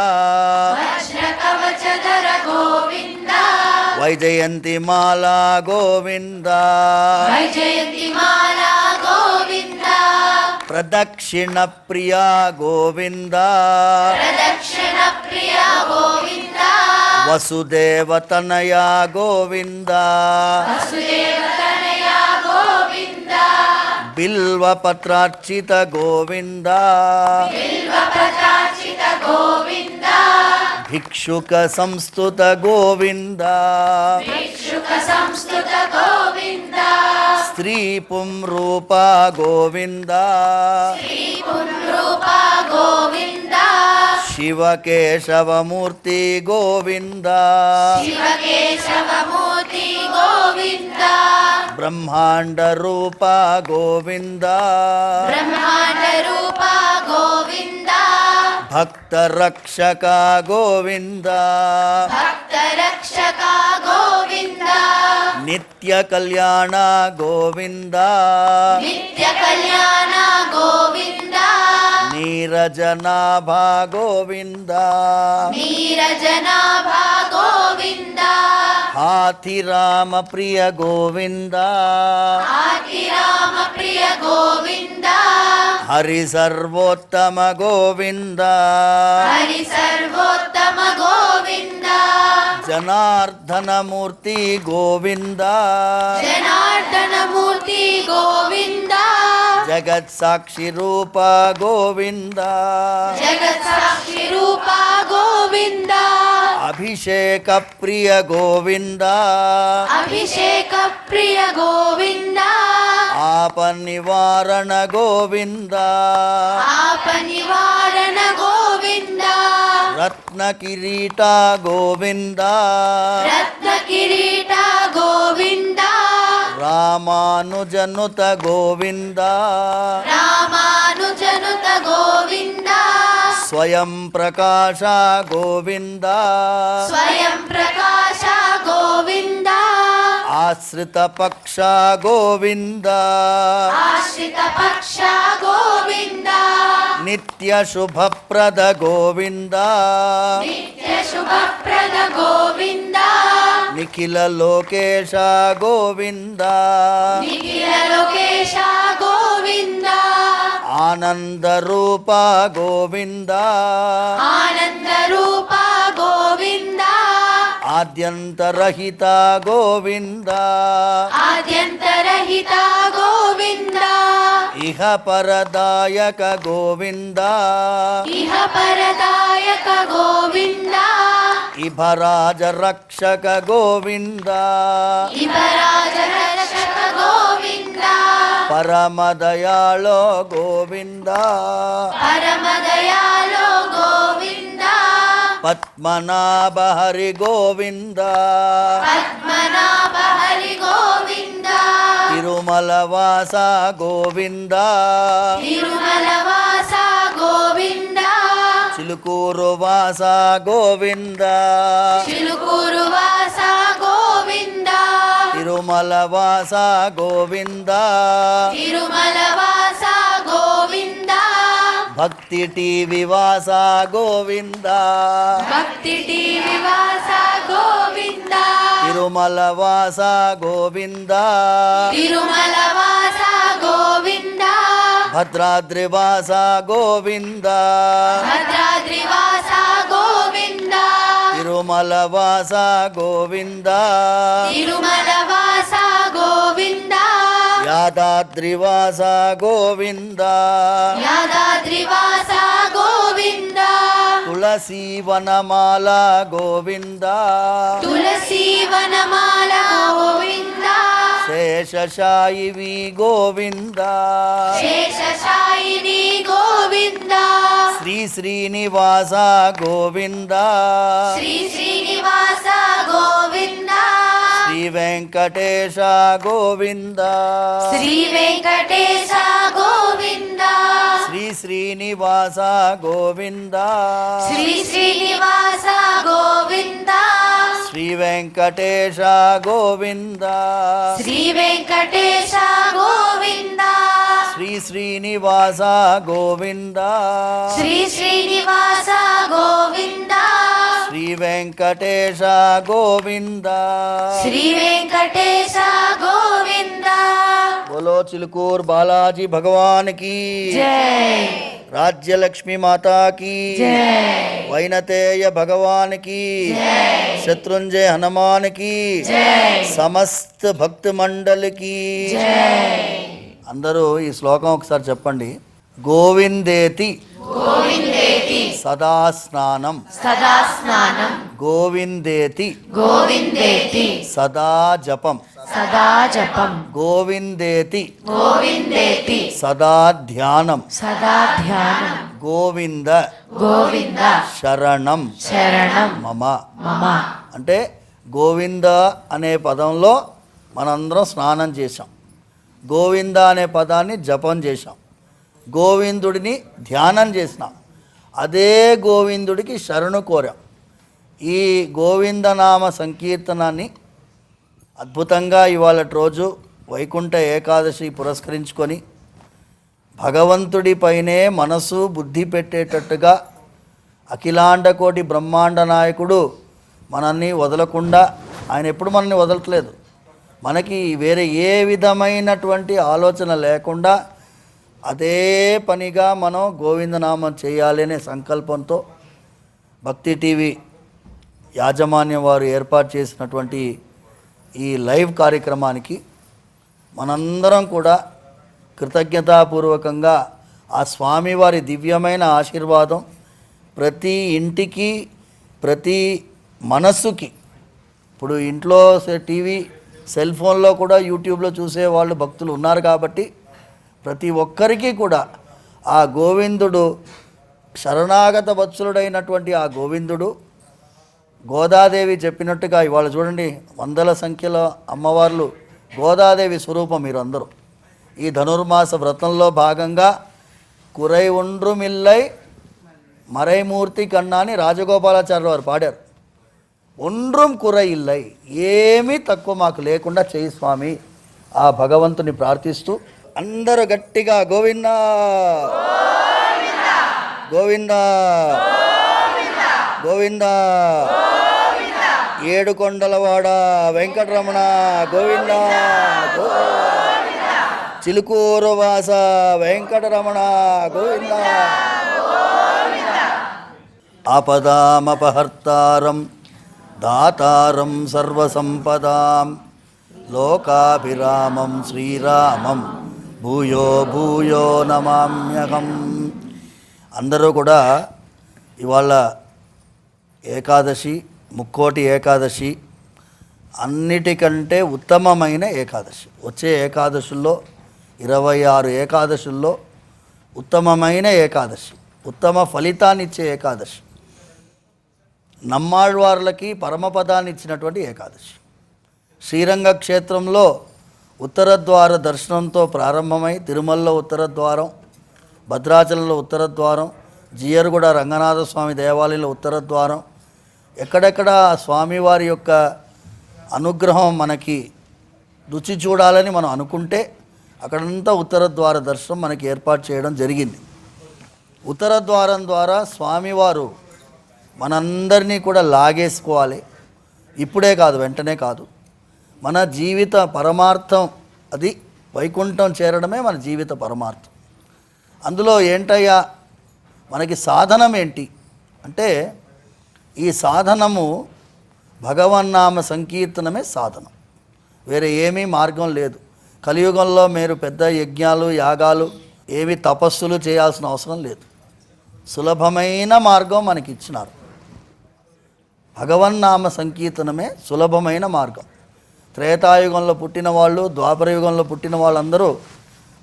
వజ్ర కవచధర గోవింద వైజయంతి మాలా గోవింద వైజయంతి మాలా గోవింద ప్రదక్షిణ ప్రియా గోవింద ప్రదక్షిణ ప్రియ గోవింద వసుదేవతనయా గోవింద వసుదేవ తనయ గోవింద బిల్వపత్రార్చిత గోవింద బిల్వపత్రార్చిత గోవింద భిక్షుక సంస్తుత గోవింద భిక్షుక సంస్తుత గోవింద స్త్రీ పుంరూప గోవింద శ్రీ పుంరూప గోవింద శివకేశవమూర్తి గోవింద శివకేశవమూర్తి గోవింద బ్రహ్మాండ రూప గోవింద బ్రహ్మాండ రూప గోవింద భక్త రక్షక గోవింద భక్త రక్షక గోవింద నిత్య కళ్యాణ గోవింద నిత్య కళ్యాణ గోవింద నీరజనాభ గోవింద నీరజనాభ గోవింద హాథిరామ ప్రియ గోవింద ఆదిరామ ప్రియ గోవింద హరి సర్వోత్తమ గోవింద హరి సర్వోత్తమ గోవింద జనార్దనమూర్తి గోవింద జనార్దన మూర్తి గోవింద జగత్ సాక్షి రూప గోవింద జగత్ సాక్షి రూప గోవింద అభిషేక ప్రియ గోవింద అభిషేక ప్రియ గోవింద ఆప నివారణ గోవింద ఆప నివారణ గోవింద రత్న కిరీట గోవింద రత్న కిరీట గోవింద రామానుజనుత గోవింద రామానుజనుత గోవింద స్వయం ప్రకాశ గోవింద స్వయం ప్రకాశ గోవింద ఆశ్రిత పక్ష గోవింద ఆశ్రిత పక్ష గోవింద నిత్య శుభప్రద గోవింద నిత్య శుభప్రద గోవింద నిఖిల లోకేశ గోవింద నిఖిల లోకేశ గోవింద ఆనంద రూప గోవింద ఆనంద రూప గోవింద ఆద్యంతరహిత గోవింద ఆద్యంతరహిత గోవింద ఇహ పరదాయక గోవింద ఇహ పరదాయక గోవింద ఇభరాజ రక్షక గోవింద ఇవరాజ రక్షక గోవింద పరమదయాళో గోవింద పరమ దయాళో గోవింద పద్మనాభ హరి గోవింద పద్మనాభ హరి గోవింద తిరుమల వాస గోవింద తిరుమల వాస గోవింద చిలుకూరు వాస గోవింద చిలుకూరు వాస గోవింద తిరుమల వాస గోవింద తిరుమల వాస గోవింద భక్తి టీవి వాస గోవింద భక్తి టీవి వాస గోవింద తిరుమల వాస గోవింద తిరుమల వాస గోవింద భద్రాద్రి వాస గోవింద భద్రాద్రి వాస గోవింద తిరుమల వాస గోవింద తిరుమల వాస గోవింద యాదాద్రి వాస గోవింద యాదాద్రి వాస గోవింద తులసీ వనమాల గోవింద తులసీ వనమాల గోవింద శేషశాయివి గోవింద శేషశాయిని గోవింద శ్రీ శ్రీనివాస గోవింద శ్రీ శ్రీనివాస గోవింద శ్రీ వెంకటేశ గోవింద శ్రీ వెంకటేశ గోవింద శ్రీ శ్రీనివాస గోవింద శ్రీ శ్రీనివాస గోవింద శ్రీ వెంకటేశ గోవింద శ్రీ వెంకటేశ గోవింద శ్రీ శ్రీనివాస గోవింద శ్రీ శ్రీనివాస గోవింద శ్రీ వెంకటేశ గోవింద శ్రీ వెంకటేశ గోవింద బోలో చిలుకూర్ బాలాజీ భగవాన్ की జై राज्यलक्ष्मी माता की वैनतेय भगवान की शत्रुंजय हनुमान की समस्त भक्त मंडल की అందరూ ఈ శ్లోకం ఒకసారి చెప్పండి. గోవిందేతి సదా స్నానం సదా స్నానం గోవిందేతి గోవిందేతి సదా జపం సదా జపం గోవిందేతి గోవిందేతి సదా ధ్యానం సదా ధ్యానం గోవింద గోవింద శరణం శరణం మమ. మమ అంటే గోవింద అనే పదంలో మనందరం స్నానం చేశాం, గోవింద అనే పదాన్ని జపం చేశాం, గోవిందుడిని ధ్యానం చేసినాం, అదే గోవిందుడికి శరణు కోరాం. ఈ గోవిందనామ సంకీర్తనాన్ని అద్భుతంగా ఇవాళ రోజు వైకుంఠ ఏకాదశి పురస్కరించుకొని భగవంతుడిపైనే మనసు బుద్ధి పెట్టేటట్టుగా అఖిలాండకోటి బ్రహ్మాండ నాయకుడు మనల్ని వదలకుండా, ఆయన ఎప్పుడు మనల్ని వదలట్లేదు, మనకి వేరే ఏ విధమైనటువంటి ఆలోచన లేకుండా అదే పనిగా మనం గోవిందనామం చేయాలి అనే సంకల్పంతో భక్తి టీవీ యాజమాన్యం వారు ఏర్పాటు చేసినటువంటి ఈ లైవ్ కార్యక్రమానికి మనందరం కూడా కృతజ్ఞతాపూర్వకంగా ఆ స్వామివారి దివ్యమైన ఆశీర్వాదం ప్రతి ఇంటికి ప్రతి మనస్సుకి, ఇప్పుడు ఇంట్లో టీవీ సెల్ ఫోన్లో కూడా యూట్యూబ్లో చూసే వాళ్ళు భక్తులు ఉన్నారు కాబట్టి ప్రతి ఒక్కరికి కూడా ఆ గోవిందుడు శరణాగత వత్సలుడైనటువంటి ఆ గోవిందుడు గోదాదేవి చెప్పినట్టుగా ఇవాళ చూడండి వందల సంఖ్యలో అమ్మవార్లు గోదాదేవి స్వరూపం. మీరు అందరూ ఈ ధనుర్మాస వ్రతంలో భాగంగా కురై ఒండ్రుమిల్లై మరైమూర్తి కన్నా అని రాజగోపాలాచార్యులు వారు పాడారు. ఒండ్రుం కురై ఇల్లై, ఏమీ తక్కువ మాకు లేకుండా చేయి స్వామి. ఆ భగవంతుని ప్రార్థిస్తూ అందరూ గట్టిగా గోవిందా గోవిందా గోవిందా ఏడుకొండలవాడ వెంకటరమణ గోవిందా చిలుకూరు వాస వెంకటరమణ గోవిందా ఆపదామపహర్తారం దాతారం సర్వసంపదాం లోకాభిరామం శ్రీరామం భూయో భూయో నమామ్యహం. అందరూ కూడా ఇవాళ ఏకాదశి, ముక్కోటి ఏకాదశి, అన్నిటికంటే ఉత్తమమైన ఏకాదశి. వచ్చే ఏకాదశుల్లో 26 ఏకాదశుల్లో ఉత్తమమైన ఏకాదశి, ఉత్తమ ఫలితాన్నిచ్చే ఏకాదశి, నమ్మాళ్వార్లకి పరమపదాన్ని ఇచ్చినటువంటి ఏకాదశి. శ్రీరంగ క్షేత్రంలో ఉత్తర ద్వార దర్శనంతో ప్రారంభమై తిరుమలలో ఉత్తర ద్వారం, భద్రాచలంలో ఉత్తర ద్వారం, జియర్గూడ రంగనాథ స్వామి దేవాలయంలో ఉత్తర ద్వారం, ఎక్కడెక్కడ స్వామివారి యొక్క అనుగ్రహం మనకి రుచి చూడాలని మనం అనుకుంటే అక్కడంతా ఉత్తర ద్వార దర్శనం మనకి ఏర్పాటు చేయడం జరిగింది. ఉత్తర ద్వారం ద్వారా స్వామివారు మనందరినీ కూడా లాగేసుకోవాలి. ఇప్పుడే కాదు, వెంటనే కాదు, మన జీవిత పరమార్థం అది వైకుంఠం చేరడమే మన జీవిత పరమార్థం. అందులో ఏంటయ్యా మనకి సాధనం ఏంటి అంటే, ఈ సాధనము భగవన్నామ సంకీర్తనమే సాధనం, వేరే ఏమీ మార్గం లేదు. కలియుగంలో మీరు పెద్ద యజ్ఞాలు యాగాలు ఏవి తపస్సులు చేయాల్సిన అవసరం లేదు. సులభమైన మార్గం మనకి ఇచ్చినారు. భగవన్నామ సంకీర్తనమే సులభమైన మార్గం. త్రేతాయుగంలో పుట్టిన వాళ్ళు, ద్వాపర యుగంలో పుట్టిన వాళ్ళందరూ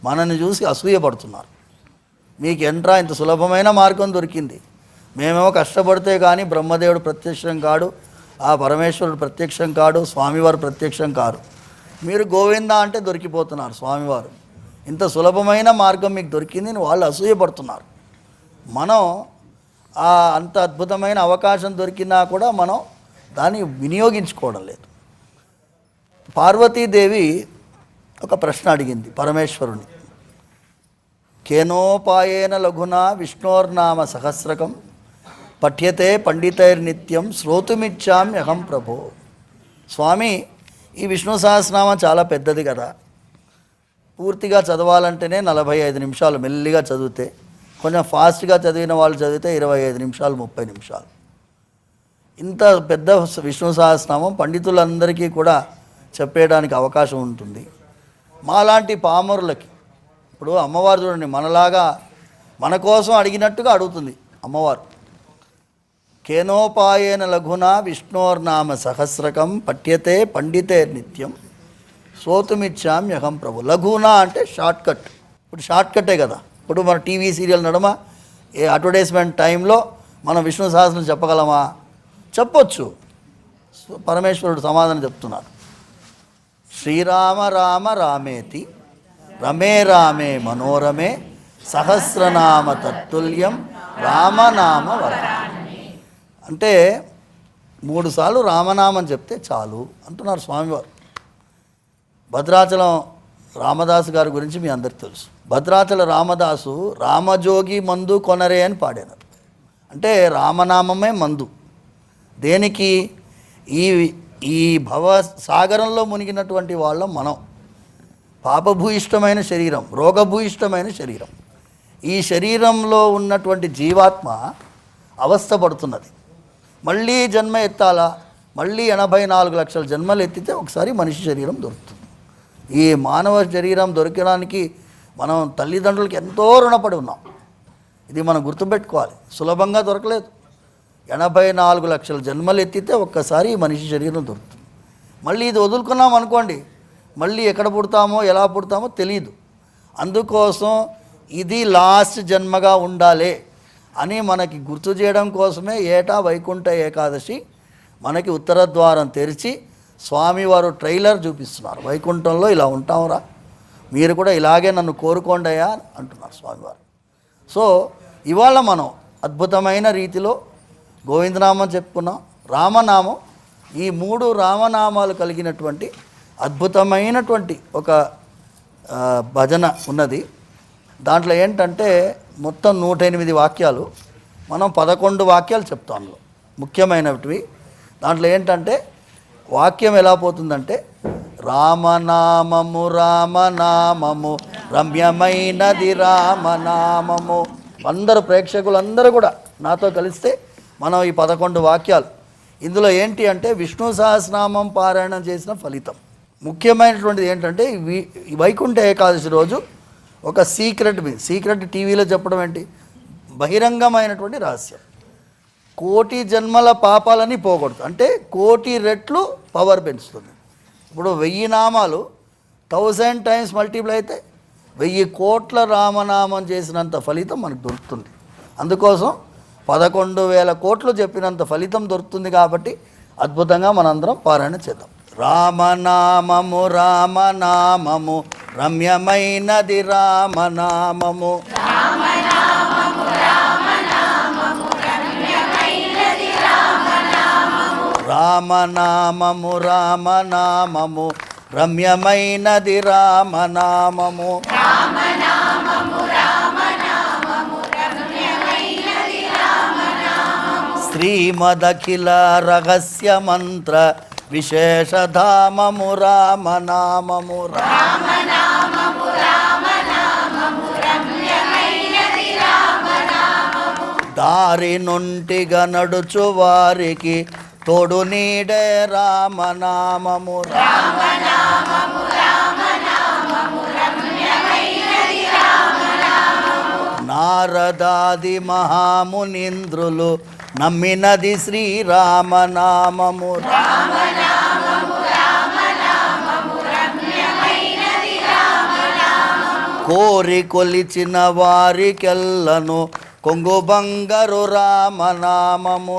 మనల్ని చూసి అసూయపడుతున్నారు. మీకు ఎంట్రా ఇంత సులభమైన మార్గం దొరికింది, మేమేమో కష్టపడితే కానీ బ్రహ్మదేవుడు ప్రత్యక్షం కాడు, ఆ పరమేశ్వరుడు ప్రత్యక్షం కాడు, స్వామివారు ప్రత్యక్షం కారు, మీరు గోవింద అంటే దొరికిపోతున్నారు. స్వామివారు ఇంత సులభమైన మార్గం మీకు దొరికింది అని వాళ్ళు అసూయపడుతున్నారు. మనం అంత అద్భుతమైన అవకాశం దొరికినా కూడా మనం దాన్ని వినియోగించుకోవడం లేదు. పార్వతీదేవి ఒక ప్రశ్న అడిగింది పరమేశ్వరుని. కేనోపాయేన లఘునా విష్ణోర్నామ సహస్రకం పఠ్యతే పండితైర్నిత్యం శ్రోతుమిచ్చామ్యహం ప్రభో. స్వామి, ఈ విష్ణు సహస్రనామం చాలా పెద్దది కదా, పూర్తిగా చదవాలంటేనే 45 నిమిషాలు మెల్లిగా చదివితే, కొంచెం ఫాస్ట్గా చదివిన వాళ్ళు చదివితే 25 నిమిషాలు 30 నిమిషాలు. ఇంత పెద్ద విష్ణు సహస్రనామం పండితులందరికీ కూడా చెప్పేయడానికి అవకాశం ఉంటుంది. మాలాంటి పామరులకి, ఇప్పుడు అమ్మవారు చూడండి, మనలాగా మన కోసం అడిగినట్టుగా అడుగుతుంది అమ్మవారు. కేనోపాయేన లఘునా విష్ణోర్నామ సహస్రకం పఠ్యతే పండితే నిత్యం శ్రోతుమిచ్చామ్యహం ప్రభు. లఘునా అంటే షార్ట్కట్. ఇప్పుడు షార్ట్కటే కదా. ఇప్పుడు మన టీవీ సీరియల్ నడుమ ఏ అడ్వర్టైజ్మెంట్ టైంలో మనం విష్ణు సహస్రం చెప్పగలమా? చెప్పొచ్చు. పరమేశ్వరుడు సమాధానం చెప్తున్నారు. శ్రీరామ రామ రామేతి రమే రామే మనోరమే సహస్రనామ తత్తుల్యం రామనామ వరాననే. అంటే 3 సార్లు రామనామం చెప్తే చాలు అంటున్నారు స్వామివారు. భద్రాచలం రామదాసు గారి గురించి మీ అందరికీ తెలుసు. భద్రాచల రామదాసు రామజోగి మందు కొనరే అని పాడారు. అంటే రామనామమే మందు. దేనికి? ఈ భవ సాగరంలో మునిగినటువంటి వాళ్ళం మనం. పాపభూయిష్టమైన శరీరం, రోగభూయిష్టమైన శరీరం. ఈ శరీరంలో ఉన్నటువంటి జీవాత్మ అవస్థపడుతున్నది. మళ్ళీ జన్మ ఎత్తాలా? మళ్ళీ 84 లక్షల జన్మలు ఎత్తితే ఒకసారి మనిషి శరీరం దొరుకుతుంది. ఈ మానవ శరీరం దొరకడానికి మనం తల్లిదండ్రులకి ఎంతో రుణపడి ఉన్నాం. ఇది మనం గుర్తుపెట్టుకోవాలి. సులభంగా దొరకలేదు. 84 లక్షల జన్మలు ఎత్తితే ఒక్కసారి మనిషి శరీరం దొరుకుతుంది. మళ్ళీ ఇది వదులుకున్నాం అనుకోండి, మళ్ళీ ఎక్కడ పుడతామో ఎలా పుడతామో తెలియదు. అందుకోసం ఇది లాస్ట్ జన్మగా ఉండాలి అని మనకి గుర్తు చేయడం కోసమే ఏటా వైకుంఠ ఏకాదశి మనకి ఉత్తర ద్వారం తెరిచి స్వామివారు ట్రైలర్ చూపిస్తున్నారు. వైకుంఠంలో ఇలా ఉంటాంరా, మీరు కూడా ఇలాగే నన్ను కోరుకోండి అయ్యా అంటున్నారు స్వామివారు. సో ఇవాళ మనం అద్భుతమైన రీతిలో గోవిందనామం చెప్పుకున్నాం, రామనామం. ఈ 3 రామనామాలు కలిగినటువంటి అద్భుతమైనటువంటి ఒక భజన ఉన్నది. దాంట్లో ఏంటంటే మొత్తం 108 వాక్యాలు, మనం 11 వాక్యాలు చెప్తాం. అందులో ముఖ్యమైనవి దాంట్లో ఏంటంటే వాక్యం ఎలా పోతుందంటే, రామనామము రామనామము రమ్యమైనది రామనామము. అందరూ ప్రేక్షకులందరూ కూడా నాతో కలిస్తే మనం ఈ 11 వాక్యాలు, ఇందులో ఏంటి అంటే విష్ణు సహస్రనామం పారాయణం చేసిన ఫలితం. ముఖ్యమైనటువంటిది ఏంటంటే ఈ వైకుంఠ ఏకాదశి రోజు ఒక సీక్రెట్ టీవీలో చెప్పడం ఏంటి, బహిరంగమైనటువంటి రహస్యం. 1,000,000 జన్మల పాపాలని పోగొడుతుంది. అంటే 1,000,000 రెట్లు పవర్ పెంచుతుంది. ఇప్పుడు 1000 నామాలు 1000 టైమ్స్ మల్టిప్లై అయితే 1000 కోట్ల రామనామం చేసినంత ఫలితం మనకు దొరుకుతుంది. అందుకోసం 11,000 కోట్లు చెప్పినంత ఫలితం దొరుకుతుంది. కాబట్టి అద్భుతంగా మనందరం పారాయణ చేద్దాం. రామనామము రామనామము రమ్యమైనది రామనామము, రామనామము రామనామము రమ్యమైనది రామనామము, శ్రీమదఖిల రహస్య మంత్ర విశేషధామము రామనామము, దారి నుంటిగా నడుచు వారికి తోడు నీడే రామనామము, నారదాది మహామునింద్రులు నమ్మినది శ్రీరామనామము, కోరి కొలిచిన వారికెల్లను కొంగు బంగారు రామనామము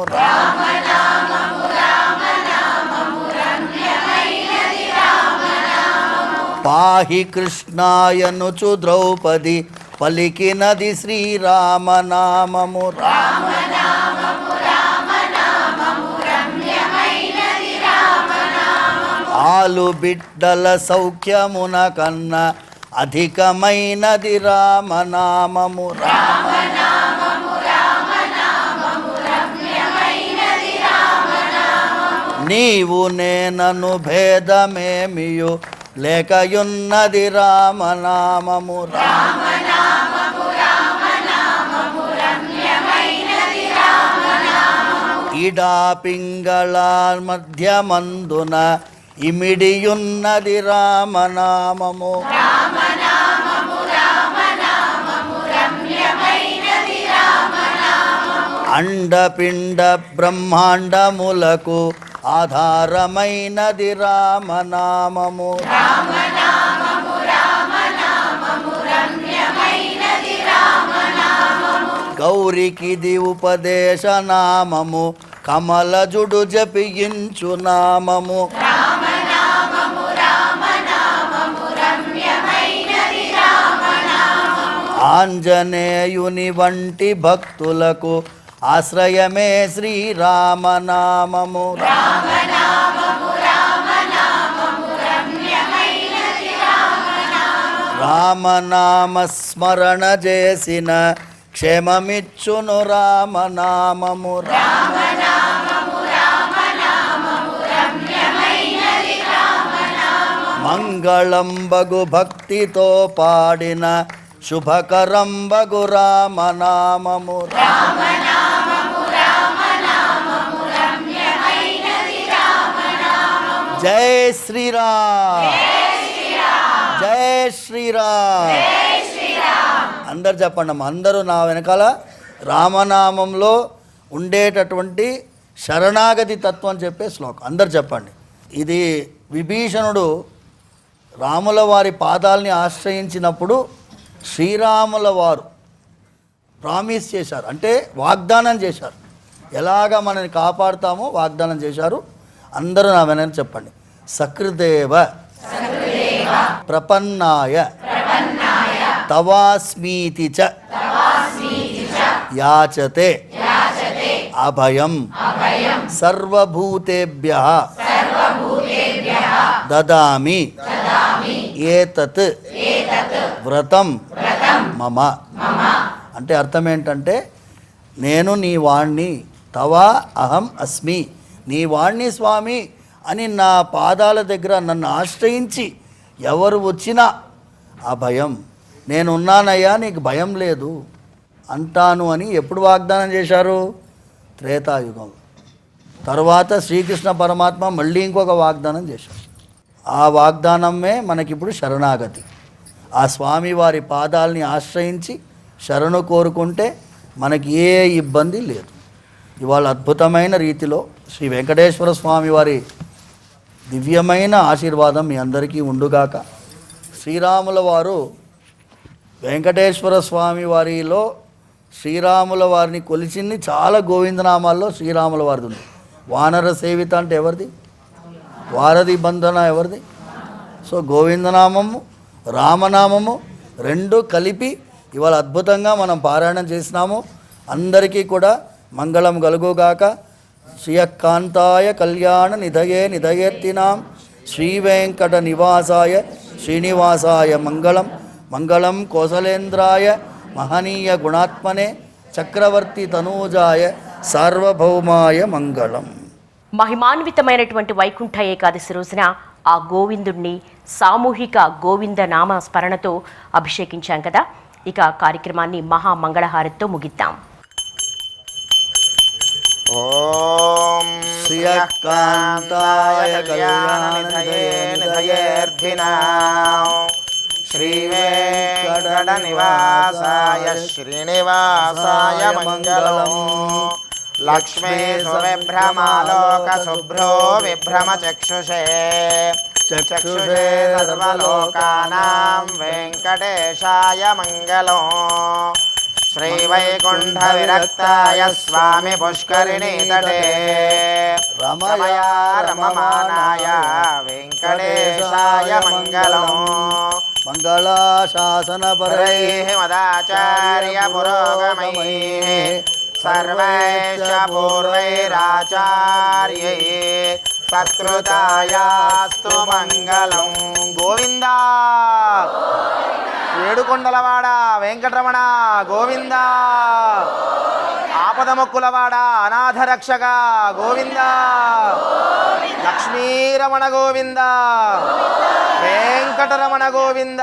పాహి కృష్ణాయనుచు ద్రౌపది పలికినది శ్రీరామనామము ఆలు బిడ్డల సౌఖ్యమున కన్నా అధికమైనది రామనామము నీవు నేనను భేదమేమియు లేకయున్నది రామనామము ఇడా పింగళ మధ్యమందున ఇమిడియున్నది రామనామము అండపిండ బ్రహ్మాండములకు ఆధారమైనది రామనామము గౌరికిది ఉపదేశనామము కమలజుడు జపించు నామము ఆంజనేయుని వంటి భక్తులకు ఆశ్రయమే శ్రీరామనామము రామనామ స్మరణ చేసిన క్షేమమిచ్చును రామనామము మంగళంబగు భక్తితో పాడిన శుభకరంబగు రామనామము జై శ్రీరామ్ జై శ్రీరామ్ అందరు చెప్పండి అమ్మ, అందరూ నా వెనకాల రామనామంలో ఉండేటటువంటి శరణాగతి తత్వం చెప్పే శ్లోకం అందరు చెప్పండి. ఇది విభీషణుడు రాముల వారి పాదాలని ఆశ్రయించినప్పుడు శ్రీరాముల వారు ప్రామిస్ చేశారు, అంటే వాగ్దానం చేశారు. ఎలాగ మనని కాపాడుతామో వాగ్దానం చేశారు. అందరూ నా వెనక చెప్పండి. సకృదేవ ప్రపన్నాయ తవాస్మీతి చ యాచతే అభయం సర్వభూతేభ్యః దదామి ఏతత్ వ్రతం మమ. అంటే అర్థం ఏంటంటే, నేను నీ వాణ్ణి, తవా అహం అస్మి, నీ వాణ్ణి స్వామి అని నా పాదాల దగ్గర నన్ను ఆశ్రయించి ఎవరు వచ్చినా అభయం, నేనున్నానయ్యా నీకు భయం లేదు అంటాను అని ఎప్పుడు వాగ్దానం చేశారు? త్రేతాయుగంలో. తర్వాత శ్రీకృష్ణ పరమాత్మ మళ్ళీ ఇంకొక వాగ్దానం చేశారు. ఆ వాగ్దానమే మనకిప్పుడు శరణాగతి. ఆ స్వామివారి పాదాలని ఆశ్రయించి శరణు కోరుకుంటే మనకి ఏ ఇబ్బంది లేదు. ఇవాళ అద్భుతమైన రీతిలో శ్రీ వెంకటేశ్వర స్వామి వారి దివ్యమైన ఆశీర్వాదం మీ అందరికీ ఉండుగాక. శ్రీరాముల వారు వెంకటేశ్వర స్వామి వారిలో శ్రీరాముల వారిని కొలిచింది చాలా గోవిందనామాల్లో శ్రీరాముల వారిది ఉంది. వానర సేవిత అంటే ఎవరిది? వారధి బంధన ఎవరిది? సో గోవిందనామము రామనామము రెండు కలిపి ఇవాళ అద్భుతంగా మనం పారాయణం చేసినాము. అందరికీ కూడా మంగళం కలుగుగాక. శ్రీయకాంతాయ కళ్యాణ నిధయే నిధయేత్తినాం శ్రీవేంకట నివాసాయ శ్రీనివాసాయ మంగళం. మంగళం కోసలేంద్రాయ మహనీయ గుణాత్మనే చక్రవర్తి తనూజాయ సార్వభౌమాయ మంగళం. మహిమాన్వితమైనటువంటి వైకుంఠ ఏకాదశి రోజున ఆ గోవిందుణ్ణి సామూహిక గోవింద నామ స్మరణతో అభిషేకించాం కదా. ఇక కార్యక్రమాన్ని మహామంగళహారతితో ముగిద్దాం. ఓం శ్రీయకాంతాయ కళ్యాణ నిధయేర్ధినాం శ్రీవేంకట నివాసాయ శ్రీనివాసాయ మంగళం. లక్ష్మీ సువిభ్రమాలోక శుభ్రో విభ్రమ చక్షుషే చక్షుషే సర్వలోకానాం వెంకటేశాయ మంగళం. శ్రీవైకుంఠ విరక్తాయ స్వామి పుష్కరిణీ తటే రమయా రమమానాయ వెంకటేశాయ మంగళం. మంగళాశాసనపరైః మదాచార్య పురోగమైః సర్వైశ్చ పూర్వైరాచార్యైః సత్కృతాయాస్తు మంగళం. గోవిందా ఏడుకొండలవాడ వెంకటరమణ గోవింద. ఆపదముక్కులవాడ అనాథరక్షక గోవింద. లక్ష్మీరమణ గోవింద. వెంకటరమణ గోవింద.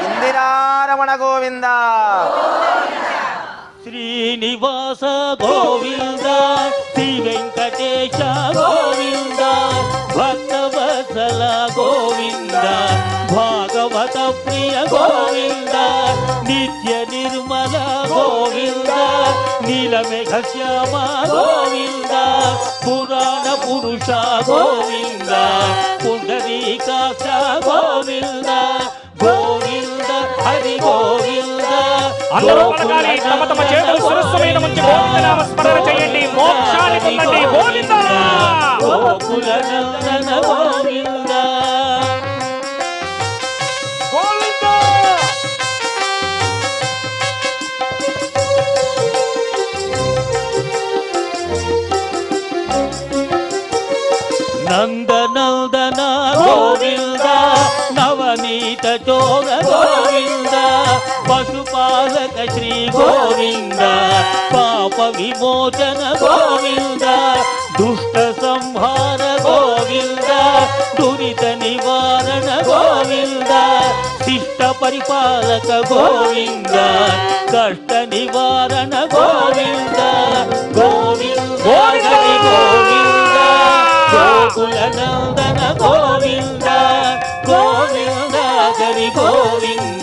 ఇందిరారమణ గోవింద. శ్రీనివాస గోవింద శ్రీ వెంకటేశ గోవింద భక్తవత్సల గోవింద భాగవత ప్రియ గోవింద నిత్య నిర్మల గోవింద నీలమేఘ శ్యామ గోవింద పురాణ పురుష గోవింద పుండరీకాక్ష గోవింద గోవింద హరి గోవింద. అందరూ పలకాలి, తమ తమ చేతులు శిరస్సు మీద ఉంచి గోవిందనామ స్మరణ చేయండి, మోక్షాన్ని పొందండి. గోవింద గోకుల నందన గోవింద గోవింద. నందనందన గోవింద నవనీత చోర గోవింద పశుపాలక శ్రీ గోవింద పాప విమోచన గోవింద దుష్ట సంహార గోవింద దురిత నివారణ గోవింద శిష్ట పరిపాలక గోవింద కష్ట నివారణ గోవింద గోవింద హరి గోవింద గోకుల నందన గోవింద గోవింద హరి గోవింద.